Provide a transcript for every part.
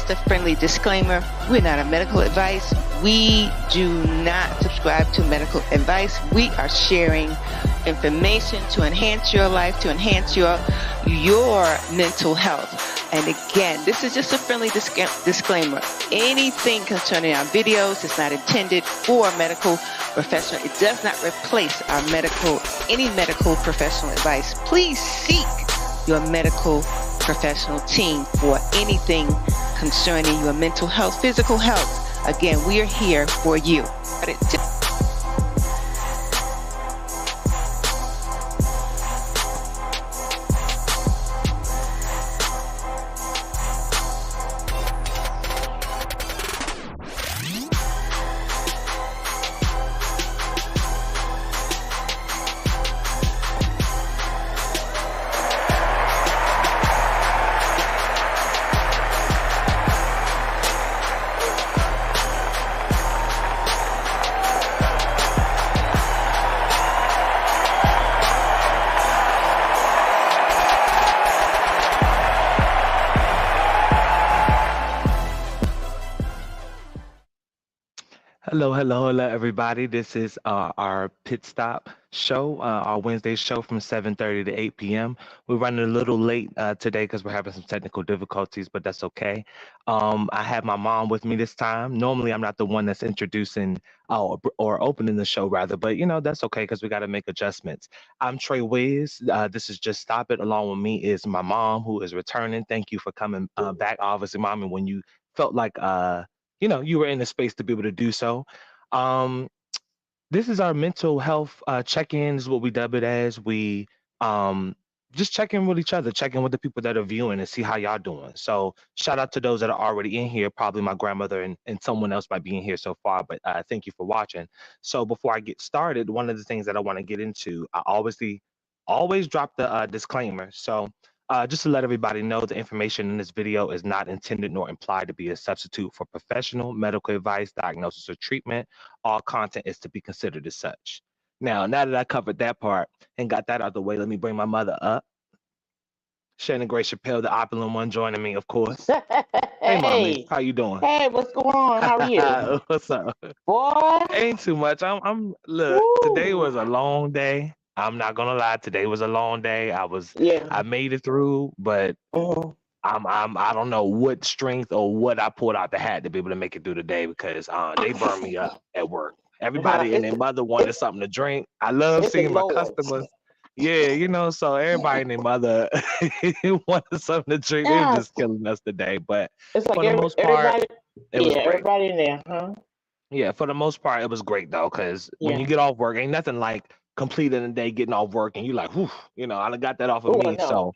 just a friendly disclaimer. We're not a medical advice. We do not subscribe to medical advice. We are sharing information to enhance your life, to enhance your mental health. And again, this is just a friendly disclaimer. Anything concerning our videos is not intended for a medical professional. It does not replace any medical professional advice. Please seek your medical professional team for anything concerning your mental health, physical health. Again, we are here for you. Hello, everybody. This is our pit stop show, our Wednesday show from 7:30 to 8 p.m. We're running a little late today because we're having some technical difficulties, but that's okay. I have my mom with me this time. Normally, I'm not the one that's introducing or opening the show, rather, but that's okay because we got to make adjustments. I'm Trey Wiz. This is Just Stop It. Along with me is my mom, who is returning. Thank you for coming back, obviously, Mom, and when you felt like you were in the space to be able to do so. This is our mental health check-in, is what we dub it as. We just check in with each other, check in with the people that are viewing and see how y'all doing. So shout out to those that are already in here. Probably my grandmother and someone else might be in here so far, but thank you for watching. So before I get started, one of the things that I want to get into, I always drop the disclaimer. So just to let everybody know, the information in this video is not intended nor implied to be a substitute for professional medical advice, diagnosis, or treatment. All content is to be considered as such. Now that I covered that part and got that out of the way, let me bring my mother up. Shannon Grace Chappelle, the opulent one, joining me, of course. Hey, mommy, how you doing? Hey, what's going on? How are you? What's up? Boy. Ain't too much. Look, today was a long day. I'm not gonna lie, today was a long day. I made it through, but I don't know what strength or what I pulled out the hat to be able to make it through the day because they burned me up at work. Everybody and their mother wanted something to drink. I love seeing my customers. Yeah, so everybody and their mother wanted something to drink. They were just killing us today. But it's like for the most part, it was great. Everybody in there, huh? Yeah, for the most part, it was great though, because when you get off work, ain't nothing like completing the day, getting off work, and you like, whew, I done got that off of me. So,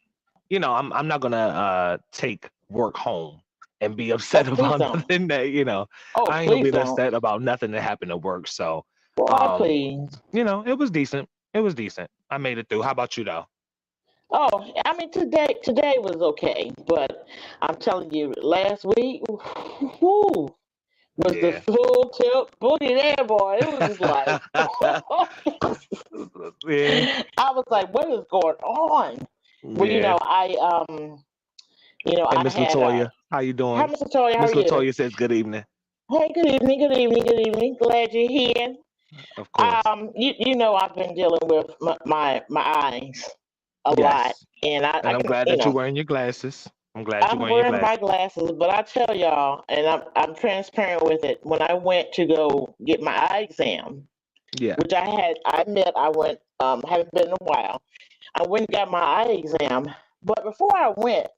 I'm not gonna take work home and be upset about nothing that, I ain't gonna be upset about nothing that happened at work. So, please. It was decent. It was decent. I made it through. How about you though? Oh, I mean, today was okay, but I'm telling you, last week, whoo, was the full tilt booty there, boy. It was just like, I was like, what is going on? Well, Hey, Miss Latoya, how you doing? Hi, Miss Latoya, how are you? Miss Latoya says good evening. Hey, good evening. Glad you're here. Of course. I've been dealing with my eyes a lot, and I'm glad that you're wearing your glasses. I'm wearing my glasses, but I tell y'all, and I'm transparent with it. When I went to go get my eye exam, which I admit I went, haven't been in a while. I went and got my eye exam, but before I went,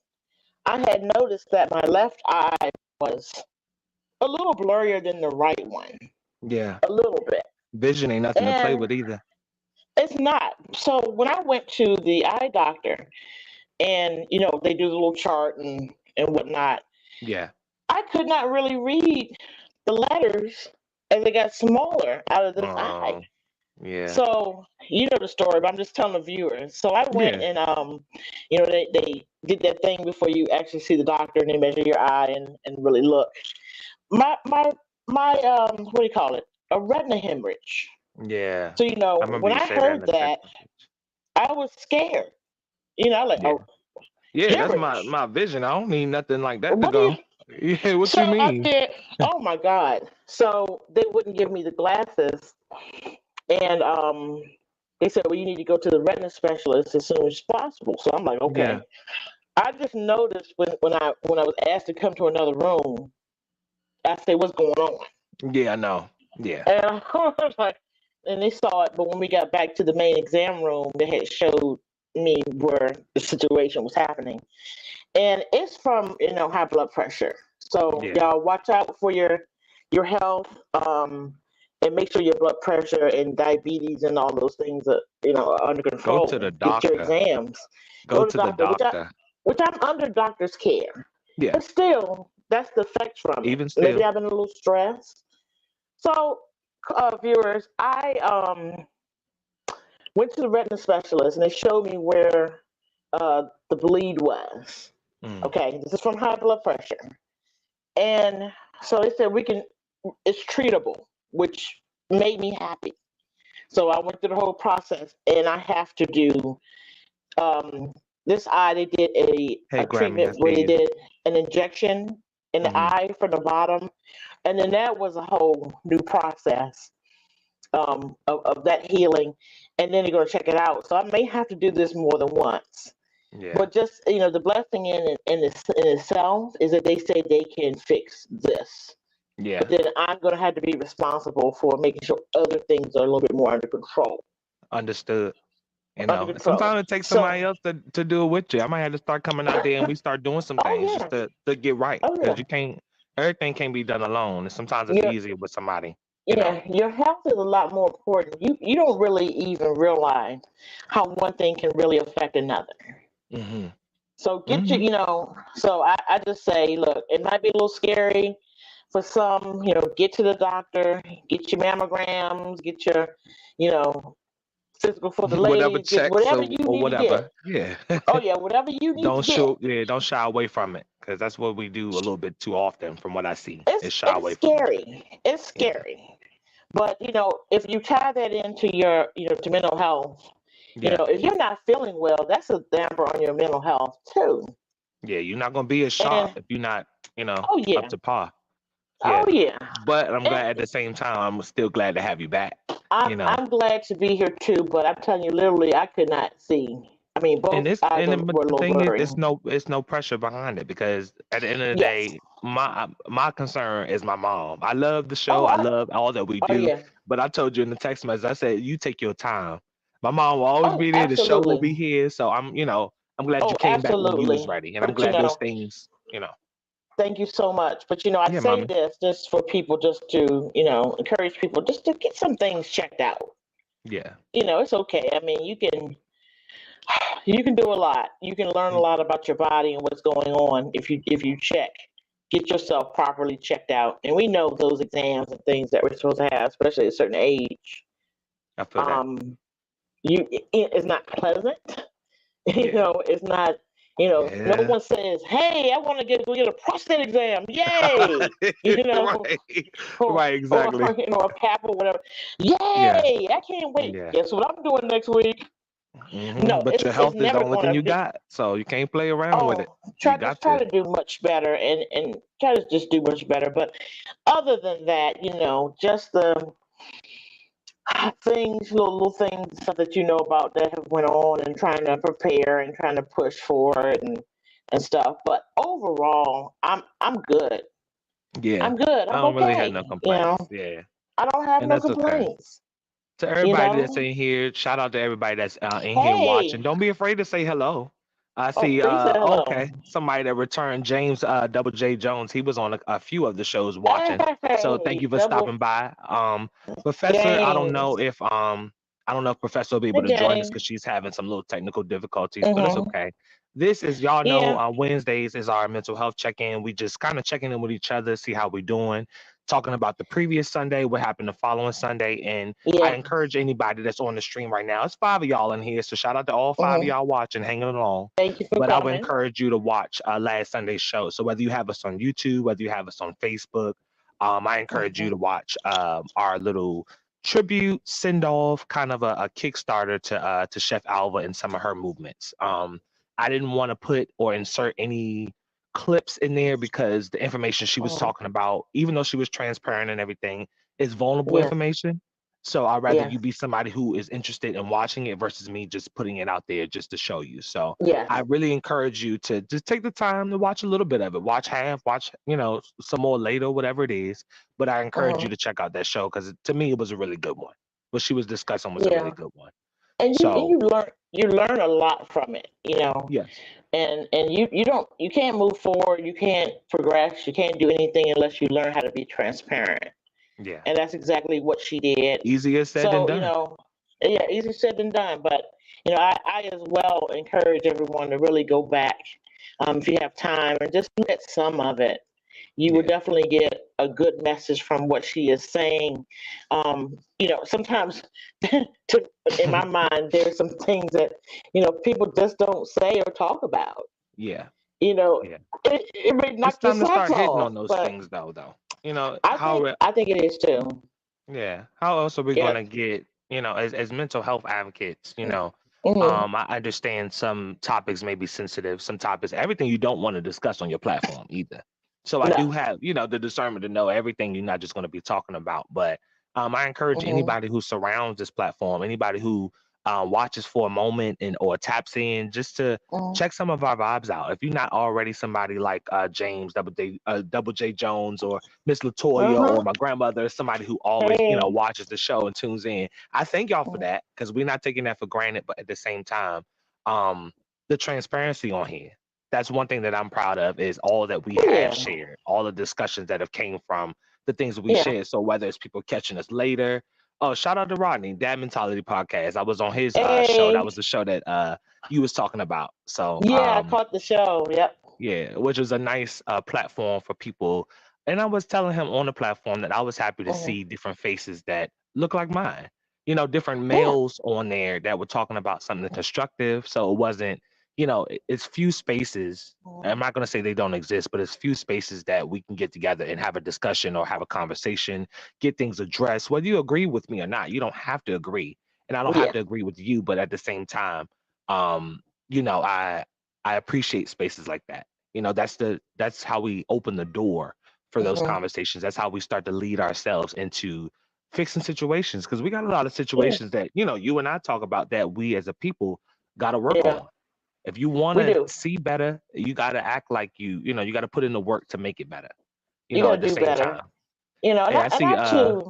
I had noticed that my left eye was a little blurrier than the right one. Yeah. A little bit. Vision ain't nothing to play with either. It's not. So when I went to the eye doctor and, they do the little chart and whatnot. Yeah. I could not really read the letters as they got smaller out of this eye. Yeah. So, you know the story, but I'm just telling the viewers. So I went and, they did that thing before you actually see the doctor and they measure your eye and really look. My what do you call it? A retina hemorrhage. Yeah. So, when I heard that, I was scared. I like, yeah, that's my vision. I don't need nothing like that to go. Yeah, what So you I mean? did. Oh my God! So they wouldn't give me the glasses, and they said, "Well, you need to go to the retina specialist as soon as possible." So I'm like, Yeah, "Okay." I just noticed when I was asked to come to another room, I said, "What's going on?" yeah, I know. Yeah, And I was like, and they saw it, but when we got back to the main exam room, they had showed me where the situation was happening, and it's from high blood pressure. So yeah. y'all watch out for your health, and make sure your blood pressure and diabetes and all those things are under Go to control. the Get your doctor. exams. Go Go to to the doctor, doctor. which I'm under doctor's care, Yeah, but still, that's the effects from it. even Maybe still. I've been a little stressed. So, viewers, I went to the retina specialist and they showed me where the bleed was. Mm. Okay, this is from high blood pressure. And so they said it's treatable, which made me happy. So I went through the whole process and I have to do um, this eye. They did Hey, a Grammy, I treatment where see they you. did an injection in the Hmm. eye from the bottom. And then that was a whole new process of that healing. And then they're going to check it out. So I may have to do this more than once. Yeah, But just the blessing in itself is that they say they can fix this. yeah. But then I'm going to have to be responsible for making sure other things are a little bit more under control. Understood. You Under know, control. sometimes it takes So, somebody else to do it with you. I might have to start coming out there and we start doing some oh things just yeah, to get right. oh Because yeah, you can't, everything can't be done alone. And sometimes it's your easier with somebody, you know. yeah, your health is a lot more important. You don't really even realize how one thing can really affect another. Hmm. So get Hmm. so I just say, look, it might be a little scary for some, get to the doctor, get your mammograms, get your, you know, physical for the Whatever ladies, get checks whatever you or need to get. whatever. Yeah. Oh yeah, whatever you need to Don't get. show, yeah, don't shy away from it. Because that's what we do a little bit too often from what I see, It's is shy it's away from it. scary. It's Yeah. scary. But if you tie that into your, to mental health, Yeah. if you're not feeling well, that's a damper on your mental health too. Yeah. You're not going to be as sharp And if you're not, oh up yeah, to par. oh Yeah. yeah. But I'm And glad at the same time, I'm still glad to have you back, I'm you know. I'm glad to be here too, but I'm telling you, literally, I could not see. I mean, And both this eyes and then, but were a the little thing is, blurry. it's no pressure behind it because at the end of the Yes. day, my concern is my mom. I love the show. Oh, I love all that we oh do. yeah. But I told you in the text message, I said, you take your time. My mom will always Oh, be there. The show will be absolutely. here. So I'm glad you Oh, came back when you was absolutely. ready. And I'm But glad those things. thank you so much. But I Yeah, say mommy. this just for people, just to encourage people just to get some things checked out. Yeah. It's okay. I mean, you can do a lot. You can learn a Mm, lot about your body and what's going on if you get yourself properly checked out. And we know those exams and things that we're supposed to have, especially at a certain age. I feel that. Um, it's not pleasant. Yeah. It's not. No Yeah. one says, "Hey, I want to go get a prostate exam." Yay! You know, Right. or, Right, or exactly. a pap or whatever. Yeah. Yay! I can't wait. Yeah. Guess what I'm doing next week? No, But your it's health is the never only going thing to you be. got, so you can't play around with it. Oh, You just got try to. to do much better and try to just do much better. But other than that, just the things, little things, stuff that you know about that have went on and trying to prepare and trying to push for it and stuff. But overall, I'm good. Yeah, I'm good. I I'm don't really have okay. no complaints. Yeah, I don't have and no that's okay. complaints. To You everybody that's know. in here, shout out to everybody that's in here Hey. watching. Don't be afraid to say hello. I Oh, see. please say hello. Okay, somebody that returned, James Double J Jones. He was on a few of the shows watching. So thank Hey, you for double stopping by. Professor, James. I don't know if Professor will be able Hey, to join us James. because she's having some little technical difficulties, but it's Mhm. okay. This is y'all know Yeah. Wednesdays is our mental health check-in. We just kind of checking in with each other, see how we're doing, talking about the previous Sunday, what happened the following Sunday, and I Yeah. encourage anybody that's on the stream right now. It's 5 of y'all in here, so shout out to all 5 of Mhm. y'all watching, hanging along. Thank you for But I would coming. encourage you to watch last Sunday's show. So whether you have us on YouTube, whether you have us on Facebook, I encourage you Mhm. to watch our little tribute send off, kind of a Kickstarter to Chef Alva and some of her movements. I didn't want to put or insert any clips in there because the information she was talking about, even though she was transparent and everything, is vulnerable information. So I'd rather you be somebody who is interested in watching it versus me just putting it out there just to show you. So I really encourage you to just take the time to watch a little bit of it. Watch half, watch, some more later, whatever it is. But I encourage you to check out that show because to me, it was a really good one. What she was discussing was a really good one. And you learn a lot from it, Yes. And you can't move forward, you can't progress, you can't do anything unless you learn how to be transparent. Yeah. And that's exactly what she did. Easier said than done. Easier said than done. But I as well encourage everyone to really go back, if you have time, and just look at some of it. You will definitely get a good message from what she is saying. Sometimes in my mind, there's some things that, people just don't say or talk about. Yeah. It may knock it's time your to start socks hitting off, on those but things though. I think it is too. Yeah. How else are we going to get, as mental health advocates, I understand some topics may be sensitive, some topics, everything you don't want to discuss on your platform either. So I do have, the discernment to know everything you're not just going to be talking about. But I encourage anybody who surrounds this platform, anybody who watches for a moment or taps in, just to check some of our vibes out. If you're not already somebody like James Double J Jones or Miss Latoya or my grandmother, somebody who always watches the show and tunes in, I thank y'all for that because we're not taking that for granted. But at the same time, the transparency on here. That's one thing that I'm proud of is all that we have shared, all the discussions that have came from the things that we shared. So whether it's people catching us later, shout out to Rodney, Dad Mentality Podcast. I was on his show. That was the show that you was talking about. So I caught the show. Yep. Yeah, which was a nice platform for people. And I was telling him on the platform that I was happy to see different faces that look like mine. Different males on there that were talking about something constructive. So it wasn't, it's few spaces. I'm not going to say they don't exist, but it's few spaces that we can get together and have a discussion or have a conversation, get things addressed. Whether you agree with me or not, you don't have to agree. And I don't have to agree with you, but at the same time, I appreciate spaces like that. That's how we open the door for those conversations. That's how we start to lead ourselves into fixing situations, because we got a lot of situations that you and I talk about that we as a people got to work on. If you want to see better, you got to act like you got to put in the work to make it better. At the same time.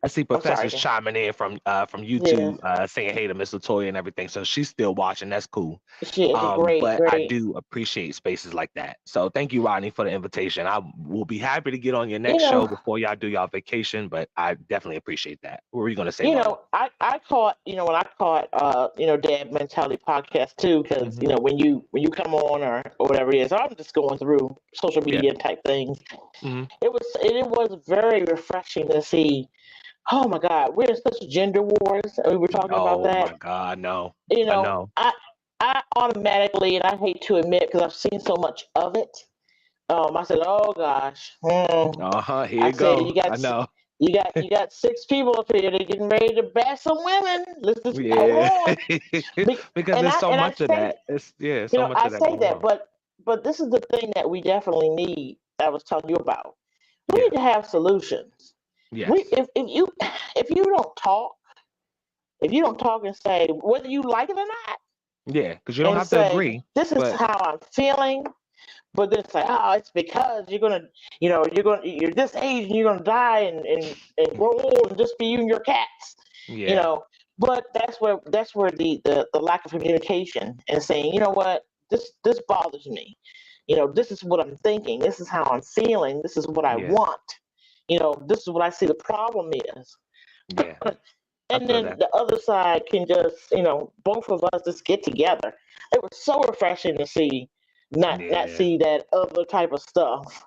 I see professors chiming in from YouTube saying hey to Miss Latoya and everything. So she's still watching. That's cool. But I do appreciate spaces like that. So thank you, Rodney, for the invitation. I will be happy to get on your next show before y'all do y'all vacation, but I definitely appreciate that. What were you going to say? I caught, when I caught, Dad Mentality Podcast too, because, when you come on or whatever it is, I'm just going through social media type things. It was very refreshing to see. Oh my God, we're in such gender wars. We were talking about that. Oh my God, no. I automatically, and I hate to admit because I've seen so much of it. I said, oh gosh. Here you go. I know. You got 6 people up here. They're getting ready to bash some women. Let's just hold on. Because there's so much of that. So much of that. I say that, but this is the thing that we definitely need. I was telling you about. We need to have solutions. Yes. If you don't talk and say whether you like it or not. Yeah, because you don't have to agree. This is how I'm feeling, but then say, oh, it's because you're this age and you're gonna die and grow old and just be you and your cats. Yeah. But that's where the lack of communication and saying, you know what, this bothers me. This is what I'm thinking. This is how I'm feeling. This is what I want. This is what I see the problem is. Yeah. And then the other side can just, both of us just get together. It was so refreshing to see, not see that other type of stuff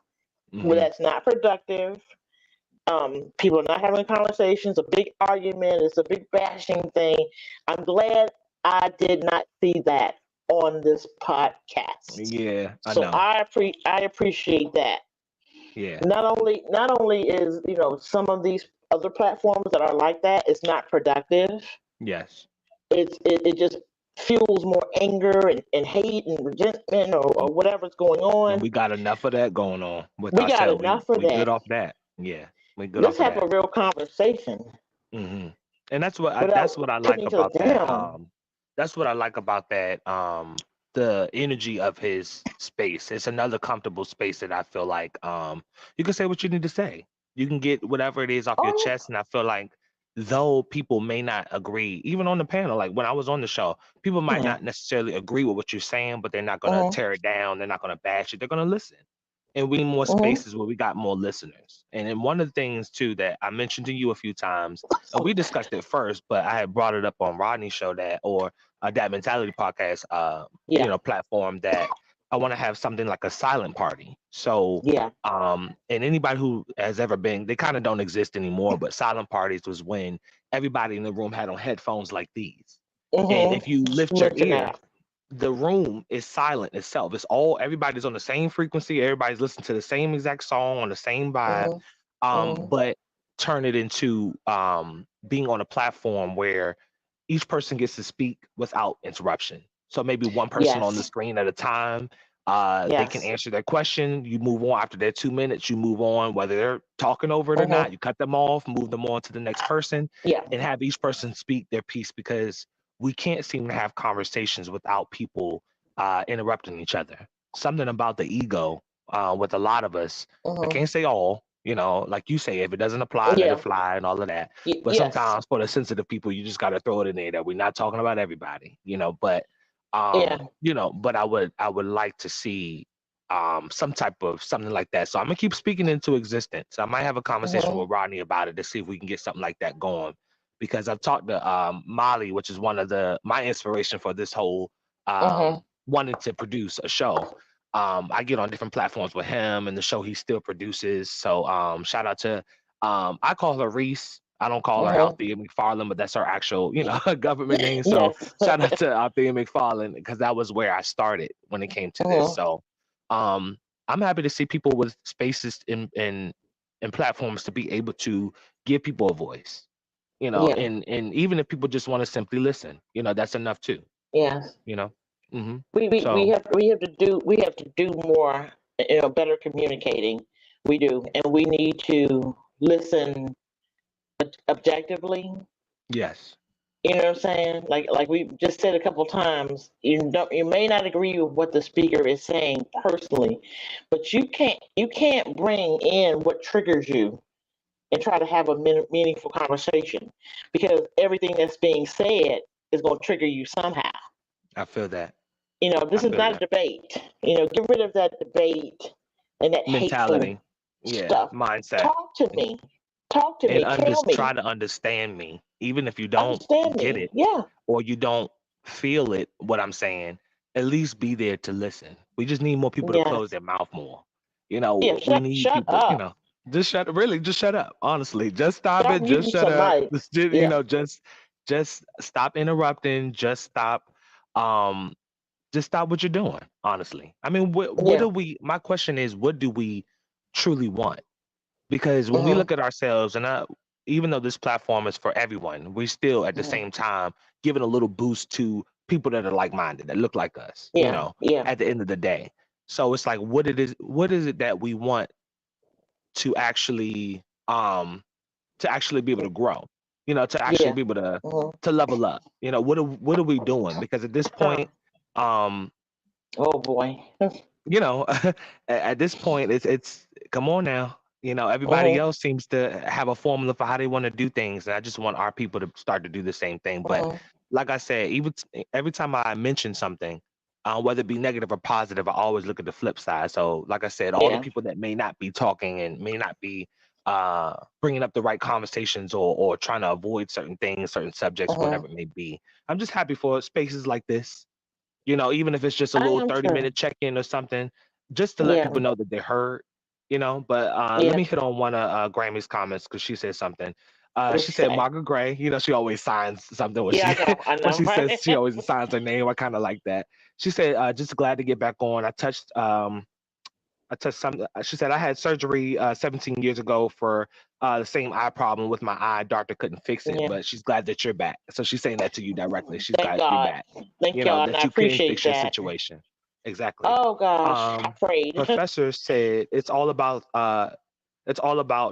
where that's not productive. People are not having conversations, a big argument, it's a big bashing thing. I'm glad I did not see that on this podcast. Yeah, I know. I appreciate that. Yeah. Not only is, some of these other platforms that are like that, it's not productive. Yes. It just fuels more anger and hate and resentment or whatever's going on. And we got enough of that going on with We ourselves. got enough of we that. good off that. Yeah, we good Let's off of have that. a real conversation. Mm-hmm. And that's what I like about that. That's what I like about that. The energy of his space. It's another comfortable space that I feel like you can say what you need to say. You can get whatever it is off your chest, and I feel like though people may not agree, even on the panel, like when I was on the show, people might not necessarily agree with what you're saying, but they're not going to tear it down. They're not going to bash it. They're going to listen. And we need more spaces where we got more listeners. And then one of the things too that I mentioned to you a few times, and we discussed it first, but I had brought it up on Rodney's show or that Mentality podcast, platform, that I want to have something like a silent party. So and anybody who has ever been, they kind of don't exist anymore, but silent parties was when everybody in the room had on headphones like these. And if you lift your ear, the room is silent itself. It's everybody's on the same frequency. Everybody's listening to the same exact song on the same vibe. But turn it into being on a platform where each person gets to speak without interruption. So maybe one person on the screen at a time. They can answer their question. You move on after their 2 minutes. You move on, whether they're talking over it or not. You cut them off, move them on to the next person, and have each person speak their piece, because we can't seem to have conversations without people interrupting each other. Something about the ego with a lot of us. I can't say all, like you say, if it doesn't apply, let it fly and all of that. But sometimes for the sensitive people, you just got to throw it in there that we're not talking about everybody, but but I would like to see some type of something like that. So I'm gonna keep speaking into existence. I might have a conversation with Rodney about it to see if we can get something like that going, because I've talked to Molly, which is one of my inspiration for this whole wanting to produce a show. I get on different platforms with him and the show he still produces. So shout out to I call her Reese. I don't call her Althea McFarlane, but that's her actual, government name. So shout out to Althea McFarlane, because that was where I started when it came to this. So I'm happy to see people with spaces and platforms to be able to give people a voice, and even if people just want to simply listen, that's enough too. Yes. Mm-hmm. We have to do more, better communicating. We do, and we need to listen objectively. Yes. You know what I'm saying? Like we just said a couple times, you may not agree with what the speaker is saying personally, but you can't bring in what triggers you and try to have a meaningful conversation, because everything that's being said is going to trigger you somehow. I feel that. This is not a debate. Get rid of that debate and that mentality, stuff. Mindset. Talk to me. And try to understand me, even if you don't get it, or you don't feel it. What I'm saying, at least be there to listen. We just need more people to close their mouth more. We need people. Up. Just shut up. Honestly, just stop it. Just shut up. Just stop interrupting. Just stop. Just stop what you're doing. Honestly, I mean, what do we? My question is, what do we truly want? Because when we look at ourselves, and even though this platform is for everyone, we still at the same time giving a little boost to people that are like-minded, that look like us. At the end of the day. So it's like, what is it that we want to actually be able to grow? To actually be able to level up. What are we doing? Because at this point, oh boy, at this point, it's come on now. Everybody else seems to have a formula for how they want to do things. And I just want our people to start to do the same thing. But like I said, even every time I mention something, whether it be negative or positive, I always look at the flip side. So like I said, all the people that may not be talking and may not be bringing up the right conversations or trying to avoid certain things, certain subjects, whatever it may be. I'm just happy for spaces like this. Even if it's just a little 30-minute check-in or something, just to let people know that they're heard. But let me hit on one of Grammy's comments, because she said something. She said Margaret Gray. She always signs something when I know, when she right? says, she always signs her name. I kind of like that. She said, just glad to get back on. I touched I touched something. She said I had surgery 17 years ago for the same eye problem with my eye. Doctor couldn't fix it, but she's glad that you're back. So she's saying that to you directly. She's Thank glad you're God. back. Thank God, and That I you can appreciate fix your that. situation. Exactly. Oh gosh, I'm afraid. Professor said it's all about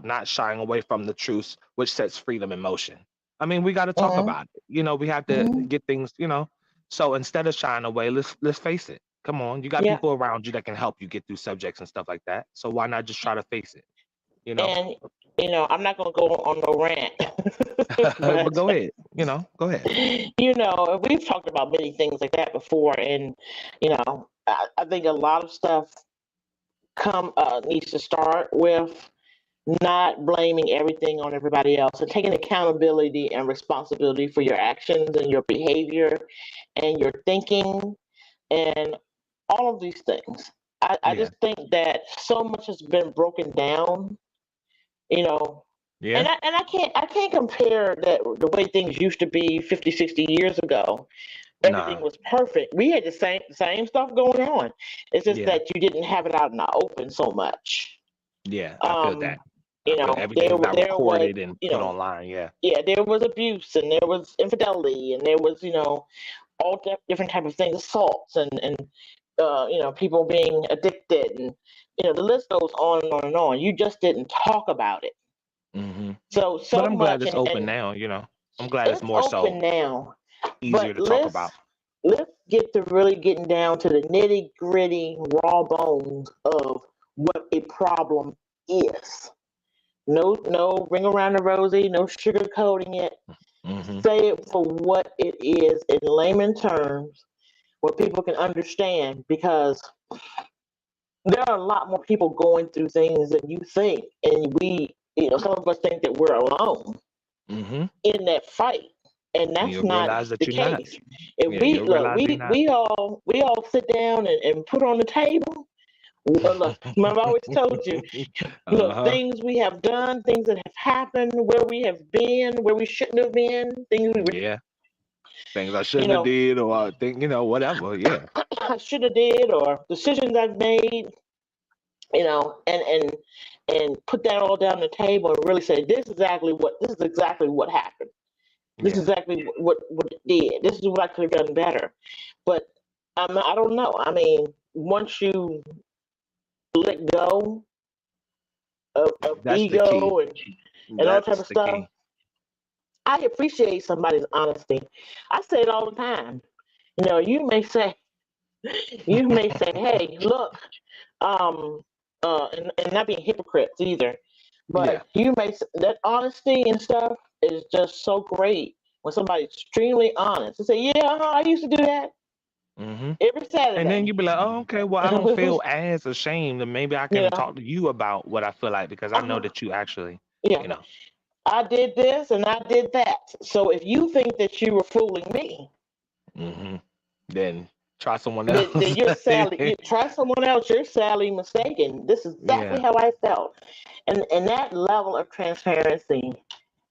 not shying away from the truth, which sets freedom in motion. I mean, we got to talk about it. We have to get things. So instead of shying away, let's face it. Come on, you got people around you that can help you get through subjects and stuff like that. So why not just try to face it? And I'm not gonna go on no rant. but go ahead. Go ahead. We've talked about many things like that before, and I think a lot of stuff needs to start with not blaming everything on everybody else and taking accountability and responsibility for your actions and your behavior and your thinking and all of these things. I just think that so much has been broken down, Yeah. And I can't compare that the way things used to be 50, 60 years ago. Everything was perfect. We had the same stuff going on. It's just that you didn't have it out in the open so much. Yeah, I feel that. Everything's not recorded and put online. Yeah. Yeah, there was abuse and there was infidelity and there was, all different type of things, assaults and people being addicted and the list goes on and on and on. You just didn't talk about it. Mm-hmm. So but I'm glad much it's open now. I'm glad it's more open now. Easier to talk about. Let's get to really getting down to the nitty gritty raw bones of what a problem is. No ring around the rosy, no sugarcoating it. Mm-hmm. Say it for what it is in layman terms, where people can understand, because there are a lot more people going through things than you think, and we, some of us think that we're alone in that fight. And that's not the case. If we all sit down and put on the table. Look, I've always told you, look, things we have done, things that have happened, where we have been, where we shouldn't have been, things things I shouldn't have did, or I think whatever. Yeah, I should have did, or decisions I've made, and put that all down the table and really say, this is exactly what happened. This is exactly what it did. This is what I could have done better. But I don't know. I mean, once you let go of ego and all type of stuff, key. I appreciate somebody's honesty. I say it all the time. You may say, hey, look, and not being hypocrites either. But you may, that honesty and stuff is just so great when somebody's extremely honest. They say, I used to do that. Every Saturday. And then you be like, oh, okay, well, I don't feel as ashamed, and maybe I can talk to you about what I feel like, because I know that you actually, I did this and I did that. So if you think that you were fooling me, then try someone else. Then you're sadly, try someone else. You're sadly mistaken. This is exactly how I felt. And that level of transparency,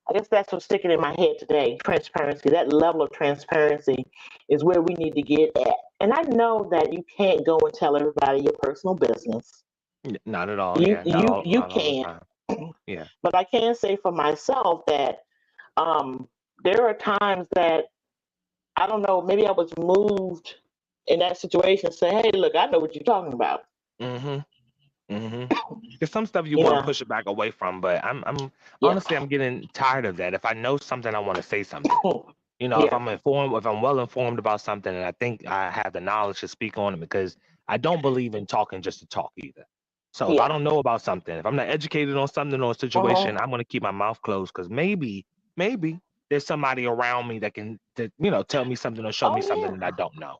I guess that's what's sticking in my head today. Transparency. That level of transparency is where we need to get at. And I know that you can't go and tell everybody your personal business. Not at all. You can't. Yeah. But I can say for myself that there are times that, I don't know, maybe I was moved in that situation to say, hey, look, I know what you're talking about. There's some stuff you want to push it back away from, but I'm honestly, I'm getting tired of that. If I know something, I want to say something. If I'm informed, if I'm well informed about something, and I think I have the knowledge to speak on it, because I don't believe in talking just to talk either. So if I don't know about something, if I'm not educated on something or a situation, I'm going to keep my mouth closed, because maybe there's somebody around me that can, tell me something or show me something that I don't know.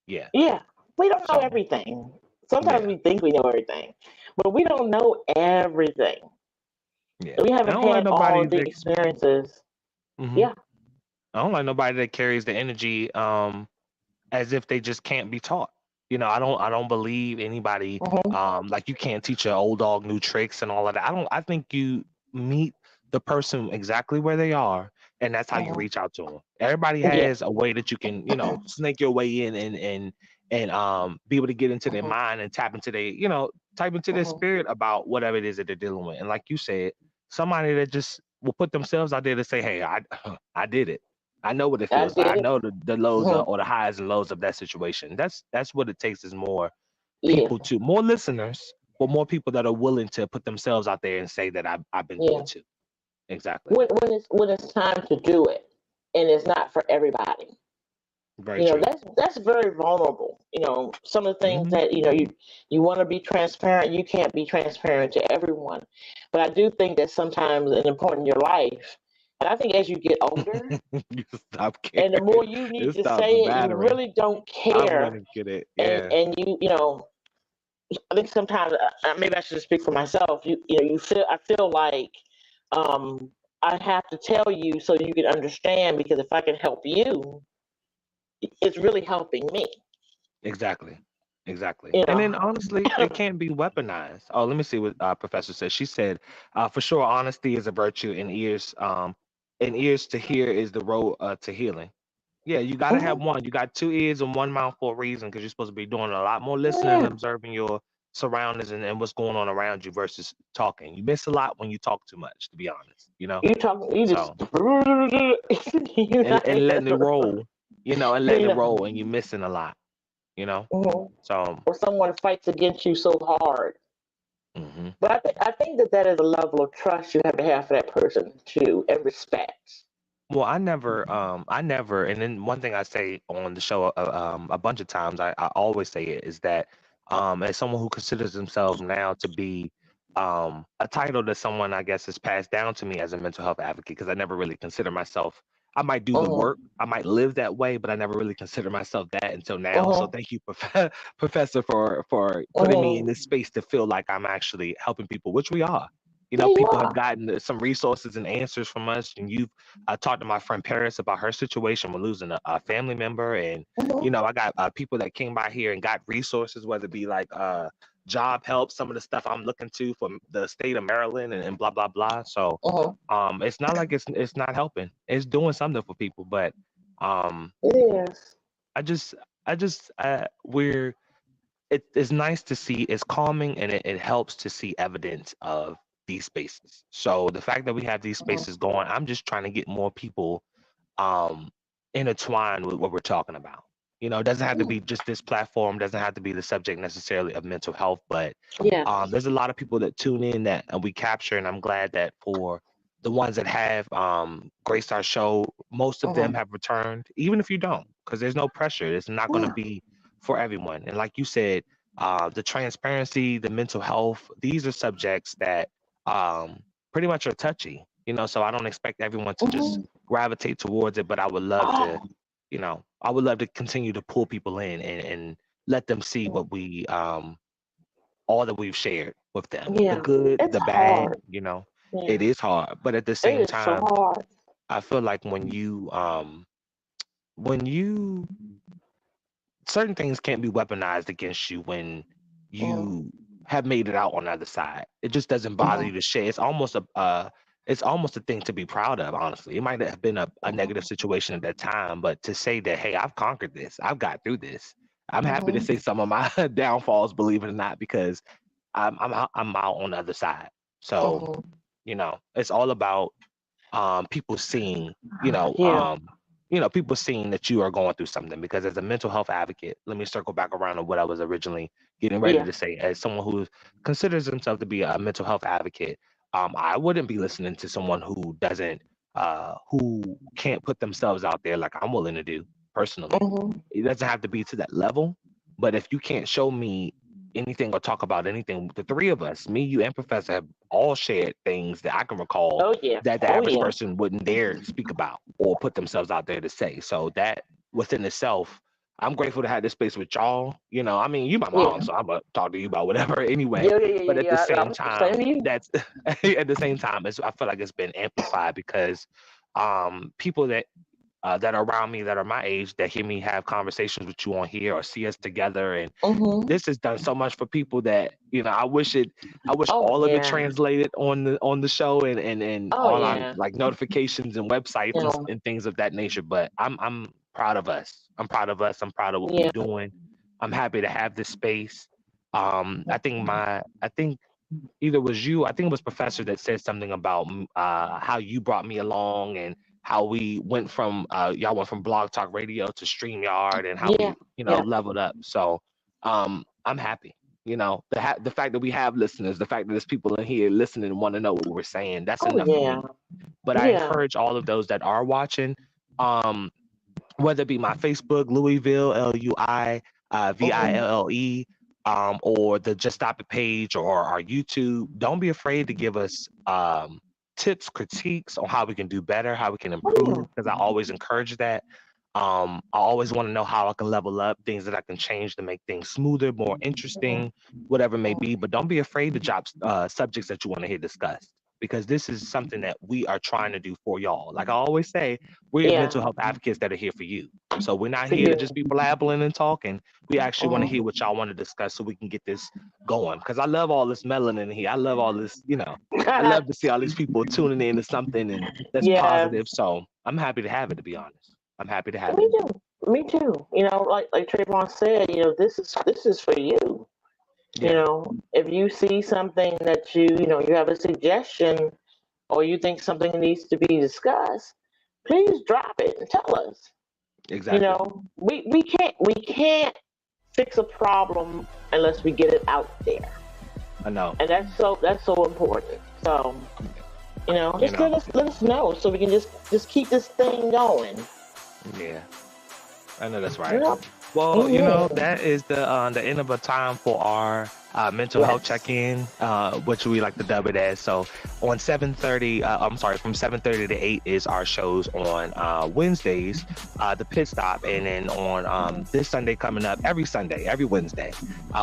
Yeah. Yeah. We don't know everything. Sometimes we think we know everything, but we don't know everything. Yeah. We haven't had all the experiences. Yeah. I don't like nobody that carries the energy as if they just can't be taught. I don't believe anybody like, you can't teach an old dog new tricks and all of that. I think you meet the person exactly where they are, and that's how you reach out to them. Everybody has a way that you can, snake your way in and be able to get into their mind and tap into their, type into their spirit about whatever it is that they're dealing with. And like you said, somebody that just will put themselves out there to say, hey, I did it. I know what it feels like. I know the lows or the highs and lows of that situation. That's what it takes, is more people more listeners, but more people that are willing to put themselves out there and say that I've been through it too. Exactly. When it's time to do it, and it's not for everybody. Very true. That's very vulnerable. Some of the things that you want to be transparent, you can't be transparent to everyone. But I do think that sometimes it's important in your life. And I think as you get older, you stop caring. And the more you need to say it, you really don't care. I'm gonna get it. Yeah. And I think sometimes maybe I should speak for myself. I feel like I have to tell you so you can understand, because if I can help you, it's really helping me. Exactly. And then honestly, it can't be weaponized. Oh, let me see what Professor said. She said, for sure, honesty is a virtue, and ears to hear is the road to healing. Yeah, you got to have one. You got 2 ears and 1 mouth for a reason, because you're supposed to be doing a lot more listening and observing your surroundings and what's going on around you versus talking. You miss a lot when you talk too much, to be honest. You just and letting it roll, and letting it roll, and you're missing a lot, So, or someone fights against you so hard. But I think that is a level of trust you have to have for that person too, and respect. Well, I never, and then one thing I say on the show a bunch of times, I always say it, is that as someone who considers themselves now to be a title that someone, I guess, has passed down to me as a mental health advocate, because I never really consider myself, I might do the work, I might live that way, but I never really consider myself that until now. So thank you, Professor, for putting me in this space to feel like I'm actually helping people, which we are. People have gotten some resources and answers from us, and you've talked to my friend Paris about her situation with losing a family member, and I got people that came by here and got resources, whether it be like job help, some of the stuff I'm looking to from the state of Maryland, and blah blah blah. So it's not like it's not helping. It's doing something for people, but it is. It's nice to see. It's calming, and it helps to see evidence of these spaces. So the fact that we have these spaces going, I'm just trying to get more people intertwined with what we're talking about. It doesn't have to be just this platform, doesn't have to be the subject necessarily of mental health, but there's a lot of people that tune in that we capture, and I'm glad that for the ones that have graced our show, most of them have returned, even if you don't, because there's no pressure. It's not going to be for everyone. And like you said, the transparency, the mental health, these are subjects that pretty much are touchy, so I don't expect everyone to just gravitate towards it, but I would love to, I would love to continue to pull people in and let them see what we, all that we've shared with them, the good, the bad, hard. It is hard, but at the same time, so hard. I feel like when you certain things can't be weaponized against you when you have made it out on the other side. It just doesn't bother you to share. It's almost a thing to be proud of, honestly. It might have been a negative situation at that time, but to say that, hey, I've conquered this, I've got through this. I'm happy to say some of my downfalls, believe it or not, because I'm out on the other side. So, it's all about people seeing, people seeing that you are going through something. Because as a mental health advocate, let me circle back around to what I was originally getting ready to say. As someone who considers himself to be a mental health advocate, I wouldn't be listening to someone who can't put themselves out there like I'm willing to do personally. It doesn't have to be to that level, but if you can't show me anything or talk about anything, the three of us, me, you, and Professor, have all shared things that I can recall that the average person wouldn't dare speak about or put themselves out there to say. So that within itself, I'm grateful to have this space with y'all. You my mom, so I'm gonna talk to you about whatever anyway. But at the same time, that's at the same time, I feel like it's been amplified because people that are around me that are my age that hear me have conversations with you on here or see us together, and this has done so much for people that I wish all of it translated on the show and all our like notifications and websites and things of that nature. But I'm proud of us. I'm proud of what we're doing. I'm happy to have this space. I think either was you, I think it was Professor that said something about how you brought me along and how we went from y'all went from Blog Talk Radio to StreamYard and how we leveled up. So I'm happy. The fact that we have listeners, the fact that there's people in here listening and want to know what we're saying, that's enough for me. But I encourage all of those that are watching, whether it be my Facebook, Louisville, LUIVILLE, or the Just Stop It page or our YouTube, don't be afraid to give us tips, critiques on how we can do better, how we can improve, because I always encourage that. I always want to know how I can level up, things that I can change to make things smoother, more interesting, whatever it may be. But don't be afraid to drop subjects that you want to hear discussed, because this is something that we are trying to do for y'all. Like I always say, we're mental health advocates that are here for you. So we're not here to just be blabbling and talking. We actually want to hear what y'all want to discuss so we can get this going. Because I love all this melanin in here. I love all this, I love to see all these people tuning in to something and that's positive. So I'm happy to have it, to be honest. I'm happy to have it. Me too. Like Trayvon said, this is for you. If you see something that you have a suggestion or you think something needs to be discussed, please drop it and tell us. Exactly. We can't fix a problem unless we get it out there. I know. And that's so important. So, just let us know so we can just keep this thing going. Yeah. I know that's right. Yeah. Well, that is the end of a time for our mental health check-in, which we like to dub it as. So on 7:30, from 7:30 to 8 is our shows on Wednesdays, the Pit Stop, and then on this Sunday coming up, every Wednesday,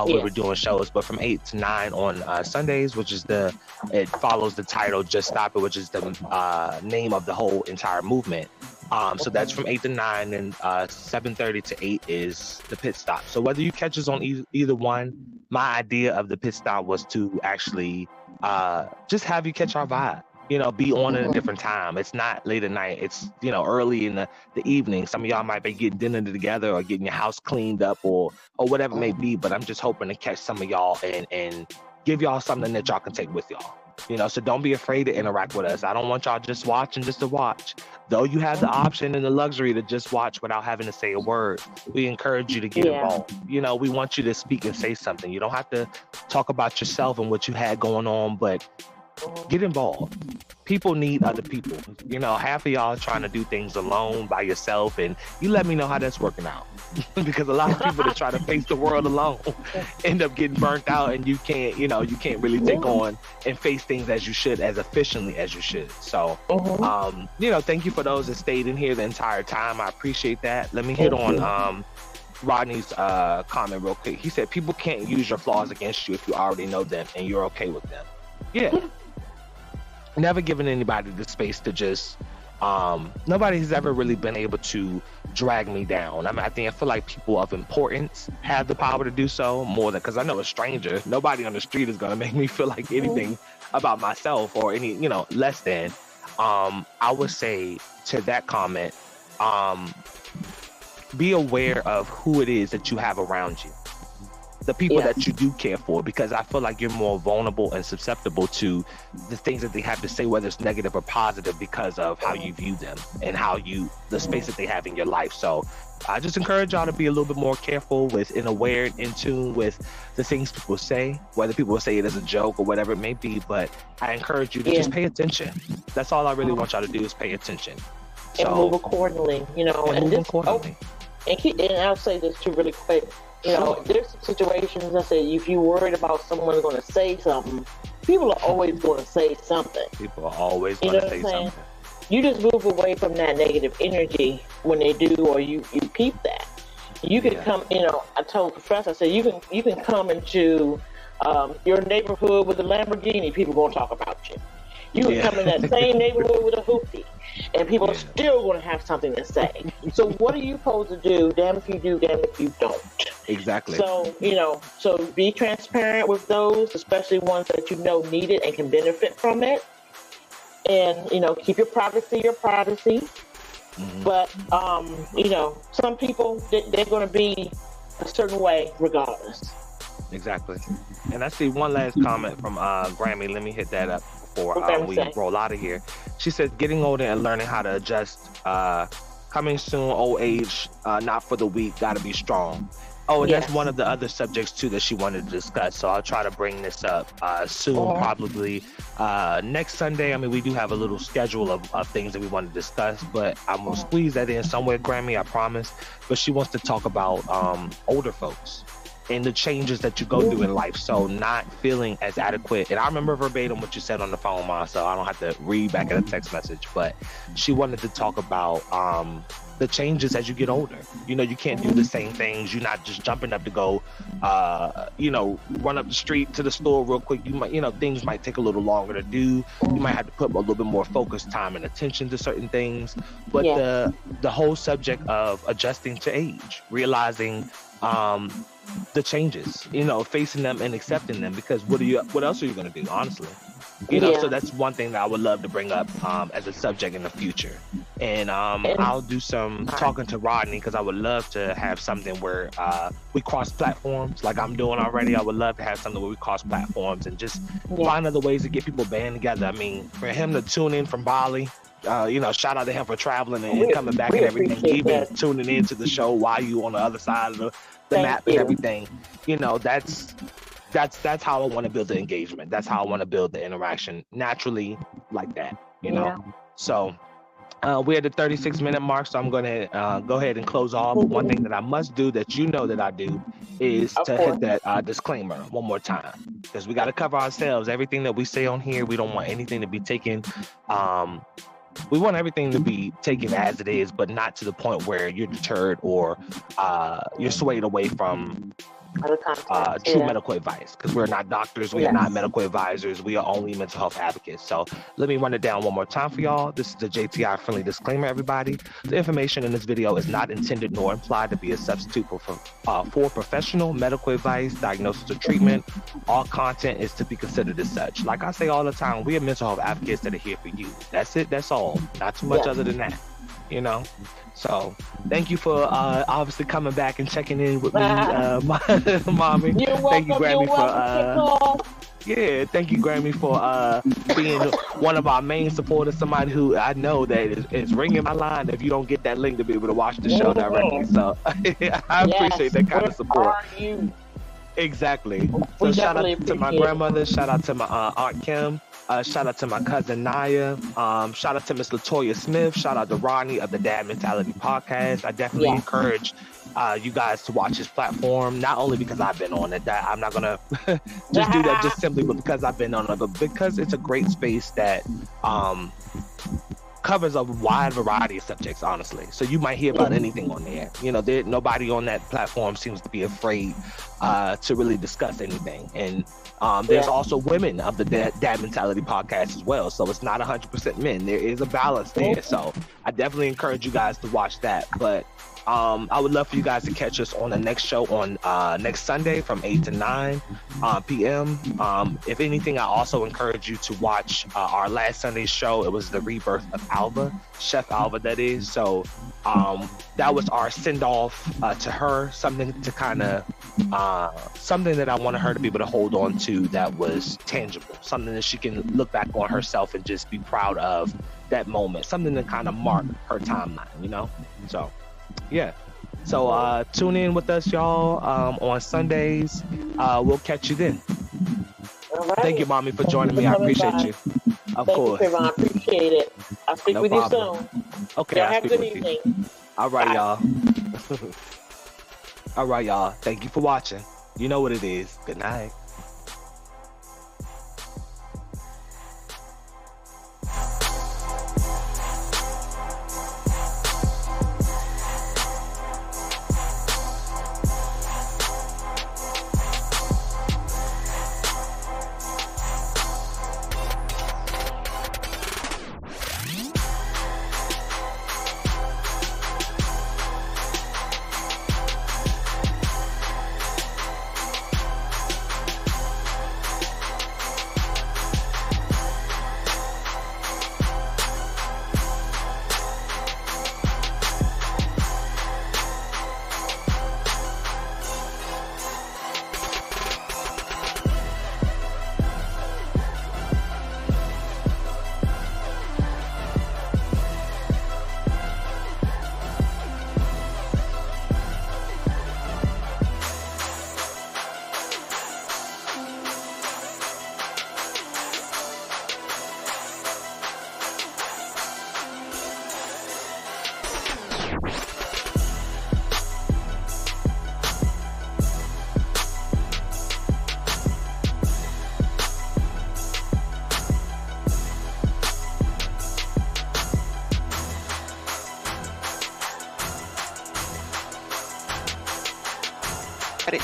we were doing shows, but from 8 to 9 on Sundays, which is it follows the title Just Stop It, which is the name of the whole entire movement. So that's from 8 to 9, and 7:30 to 8 is the Pit Stop. So whether you catch us on either one, my idea of the Pit Stop was to actually just have you catch our vibe. Be on at a different time. It's not late at night. It's early in the evening. Some of y'all might be getting dinner together or getting your house cleaned up or whatever it may be. But I'm just hoping to catch some of y'all and give y'all something that y'all can take with y'all. So don't be afraid to interact with us. I don't want y'all just watching just to watch. Though you have the option and the luxury to just watch without having to say a word, we encourage you to get involved. We want you to speak and say something. You don't have to talk about yourself and what you had going on, but get involved. People need other people. Half of y'all are trying to do things alone by yourself, and you let me know how that's working out. Because a lot of people that try to face the world alone end up getting burnt out, and you can't really take on and face things as you should, as efficiently as you should. So, thank you for those that stayed in here the entire time. I appreciate that. Let me hit on Rodney's comment real quick. He said, people can't use your flaws against you if you already know them and you're okay with them. Yeah. Never given anybody the space to just nobody has ever really been able to drag me down. I feel like people of importance have the power to do so more than, because I know a stranger, nobody on the street is going to make me feel like anything about myself or any, less than. I would say to that comment, be aware of who it is that you have around you. The people that you do care for, because I feel like you're more vulnerable and susceptible to the things that they have to say, whether it's negative or positive, because of how you view them and the space that they have in your life. So I just encourage y'all to be a little bit more careful and aware and in tune with the things people say, whether people say it as a joke or whatever it may be. But I encourage you to just pay attention. That's all I really want y'all to do is pay attention. And move accordingly, and I'll say this too really quick. There's some situations, I say, if you're worried about someone's going to say something, people are always going to say something. People are always going to say something. You just move away from that negative energy when they do, or you keep that. You can come, I told Professor, I said, you can come into your neighborhood with a Lamborghini, people going to talk about you. You can come in that same neighborhood with a hoopty, and people are still going to have something to say. So what are you supposed to do? Damn if you do, damn if you don't. Exactly. So, so be transparent with those, especially ones that need it and can benefit from it. And, keep your privacy. Mm-hmm. But, some people, they're going to be a certain way regardless. Exactly. And I see one last comment from Grammy. Let me hit that up before we roll out of here. She says, getting older and learning how to adjust. Coming soon, old age, not for the weak, gotta be strong. Oh, and that's one of the other subjects too that she wanted to discuss. So I'll try to bring this up soon, probably next Sunday. I mean, we do have a little schedule of things that we want to discuss, but I'm gonna squeeze that in somewhere, Grammy, I promise. But she wants to talk about older folks and the changes that you go through in life. So not feeling as adequate. And I remember verbatim what you said on the phone, Ma, so I don't have to read back in a text message, but she wanted to talk about the changes as you get older. You know, you can't do the same things. You're not just jumping up to go, run up the street to the store real quick. You might, things might take a little longer to do. You might have to put a little bit more focus, time, and attention to certain things. But the whole subject of adjusting to age, realizing the changes, facing them and accepting them, because what else are you going to do, honestly? So that's one thing that I would love to bring up as a subject in the future. And I'll do some talking to Rodney, because I would love to have something where we cross platforms like I'm doing already. I would love to have something where we cross platforms and just find other ways to get people band together. I mean, for him to tune in from Bali, shout out to him for traveling and coming back and everything, even tuning into the show while you on the other side of the map and everything. That's how I want to build the engagement. That's how I want to build the interaction naturally, like that, So we're at the 36-minute mark, so I'm going to go ahead and close off. One thing that I must do that that I do is to hit that disclaimer one more time, because we got to cover ourselves. Everything that we say on here, we don't want anything to be taken. We want everything to be taken as it is, but not to the point where you're deterred or you're swayed away from true medical advice, because we're not doctors, we are not medical advisors, we are only mental health advocates. So let me run it down one more time for y'all. This is the JTI friendly disclaimer, everybody. The information in this video is not intended nor implied to be a substitute for professional medical advice, diagnosis, or treatment. All content is to be considered as such. Like I say all the time, we are mental health advocates that are here for you. That's it, that's all. Not too much other than that, So thank you for obviously coming back and checking in with me, mommy. You're welcome. Thank you, Grammy, for thank you, Grammy, for being one of our main supporters. Somebody who I know that is ringing my line if you don't get that link to be able to watch the show directly. So I appreciate that kind of support. Exactly. So shout out to my grandmother. Shout out to my Aunt Kim. Shout out to my cousin Naya. Shout out to Miss Latoya Smith. Shout out to Rodney of the Dad Mentality Podcast. I definitely encourage you guys to watch his platform, not only because I've been on it. That I'm not gonna just do that just simply because I've been on it, but because it's a great space that covers a wide variety of subjects, honestly. So you might hear about anything on there. Nobody on that platform seems to be afraid to really discuss anything. And there's also women of the Dad Mentality Podcast as well. So it's not 100% men. There is a balance there. So I definitely encourage you guys to watch that. But I would love for you guys to catch us on the next show on next Sunday from 8 to 9 p.m. If anything, I also encourage you to watch our last Sunday's show. It was the Rebirth of Alva, Chef Alva, that is. So that was our send-off to her, something to kind of something that I wanted her to be able to hold on to that was tangible, something that she can look back on herself and just be proud of that moment, something to kind of mark her timeline, So so tune in with us, y'all, on Sundays. We'll catch you then. Thank you, Mommy, for joining me. I appreciate you. Of course. Thank you, Trayvon. I appreciate it. I'll speak with you soon. Okay, Y'all have a good evening. All right, y'all. All right, y'all. Thank you for watching. You know what it is. Good night.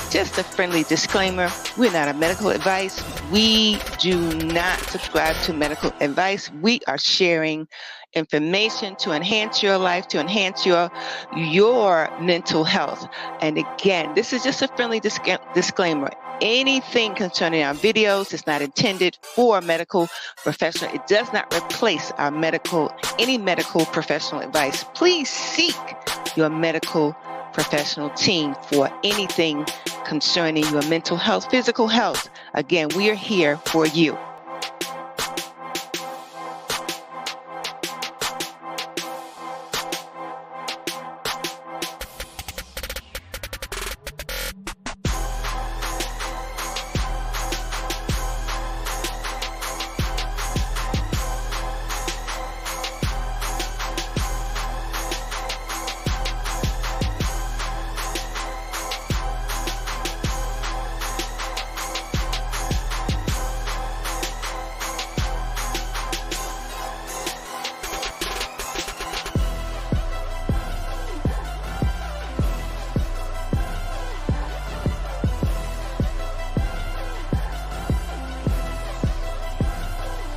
Just a friendly disclaimer, we're not a medical advice. We do not subscribe to medical advice. We are sharing information to enhance your life, to enhance your mental health. And again, this is just a friendly disclaimer. Anything concerning our videos is not intended for a medical professional. It does not replace our any medical professional advice. Please seek your medical professional team for anything concerning your mental health, physical health. Again, we are here for you.